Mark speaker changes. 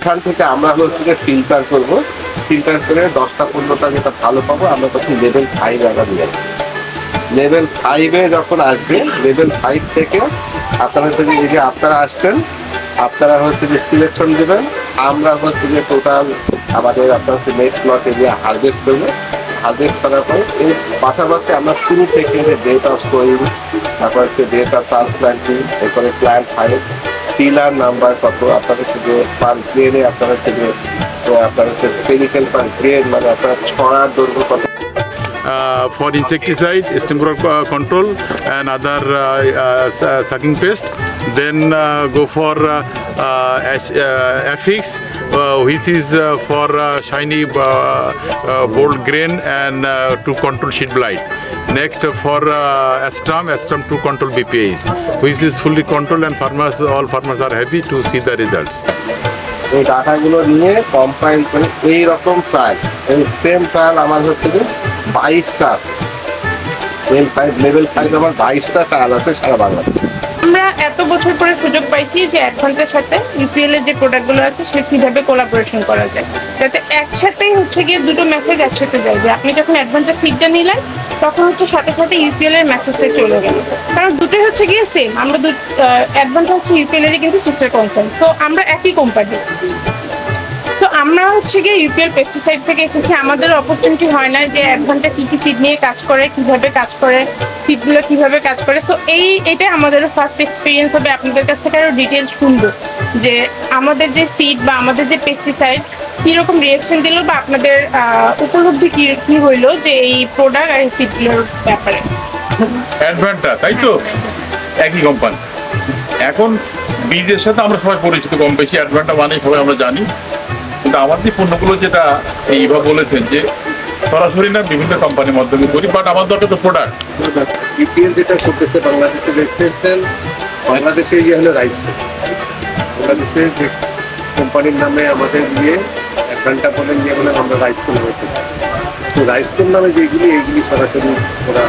Speaker 1: এখান থেকে আমরা হচ্ছে ফিল্টার করব, ফিল্টার করে 10টা-15টা যেটা ভালো পাবো আমরা তখন লেভেল 5 আবার নিয়ে আসবো। লেভেল 5-এ যখন আসবে, লেভেল 5 থেকে আপনারা হচ্ছে যে আপনারা আসছেন, আপনারা হচ্ছে যে সিলেকশন দেবেন, আমরা হচ্ছে যে টোটাল আমাদের আপনার হচ্ছে নেক্সট লট এরিয়া হারভেস্ট করবো। হারভেস্ট করার পরে এর পাশাপাশি আমরা শুরু থেকে যে ডেট অফ সোয়িং, তারপর হচ্ছে ডেট অফ ট্রান্সপ্লান্টিং, এরপরে প্ল্যান্ট হাইট, টিলার নাম্বার কত, আপনার হচ্ছে যে পার গ্রেডে আপনার হচ্ছে যে আপনার হচ্ছে পেরিকেল পার গ্রেড, মানে আপনার ছড়ার দৈর্ঘ্য কত।
Speaker 2: For insecticide, stem control and other sucking pest. Then go for Affix, which is for shiny bold grain and to control sheet blight. Next for Astram to control BPAs, which is fully controlled, and all farmers are happy to see the results.
Speaker 1: এই ডাটাগুলো নিয়ে compile করে এইরকম trial, এই same trial আমার হচ্ছে যে 22টা আছে। লেভেল 5 আমার 22টা ট্রায়াল আছে সারা বাংলাদেশে।
Speaker 3: আমরা এত বছর পরে সুযোগ পাইছি যে অ্যাডভান্সের সাথে ইউপিএল এর যে প্রোডাক্টগুলো আছে সে কিভাবে কোলাবোরেশন করা যায়, যাতে একসাথেই হচ্ছে গিয়ে দুটো মেসেজ একসাথে যায়, যে আপনি যখন অ্যাডভান্সের সিটটা নিলেন তখন হচ্ছে সাথে সাথে ইউপিএল এর মেসেজটা চলে গেল, কারণ দুটোই হচ্ছে গিয়ে সেম। আমরা অ্যাডভান্স হচ্ছে ইউপিএল এরই কিন্তু সিস্টার কনসার্ন, তো আমরা একই কোম্পানি। তো আমরা হচ্ছে গিয়ে ইউপিএল পেস্টিসাইড থেকে এসেছি, আমাদের অপরচুনিটি হয় না যে অ্যাডভান্সটা কী কী সিড নিয়ে কাজ করে, কিভাবে কাজ করে, সিডগুলো কিভাবে কাজ করে। সো এটা আমাদেরও ফার্স্ট এক্সপিরিয়েন্স হবে, আপনাদের কাছ থেকে আরও ডিটেলস শুনবো যে আমাদের যে সিড বা আমাদের যে পেস্টিসাইড কীরকম রিয়াকশন দিল, বা আপনাদের উপলব্ধি কী হইলো যে এই প্রোডাক্ট আর এই সিডগুলোর ব্যাপারে।
Speaker 2: অ্যাডভান্সটা তাই তো একই কোম্পানি। এখন বীজের সাথে আমরা সবাই পরিচিত কম বেশি, অ্যাডভান্সটা মানে সবাই আমরা জানি, কিন্তু আমাদের পণ্যগুলো যেটা এইভাবে বলেছেন যে সরাসরি না বিভিন্ন কোম্পানির মাধ্যমে করি, বাট আমার দরকার তো প্রোডাক্ট।
Speaker 1: ইপিএল যেটা করতেছে বাংলাদেশে রেজিস্ট্রেশন, বাংলাদেশে ইয়ে হলো রাইসপুর, বাংলাদেশের যে কোম্পানির নামে আমাদের নিয়ে 1 ঘন্টা পরে নিয়ে বলে আমরা রাইসপুর হতে, তো রাইসপুর নামে যেগুলি এইগুলি সরাসরি ওরা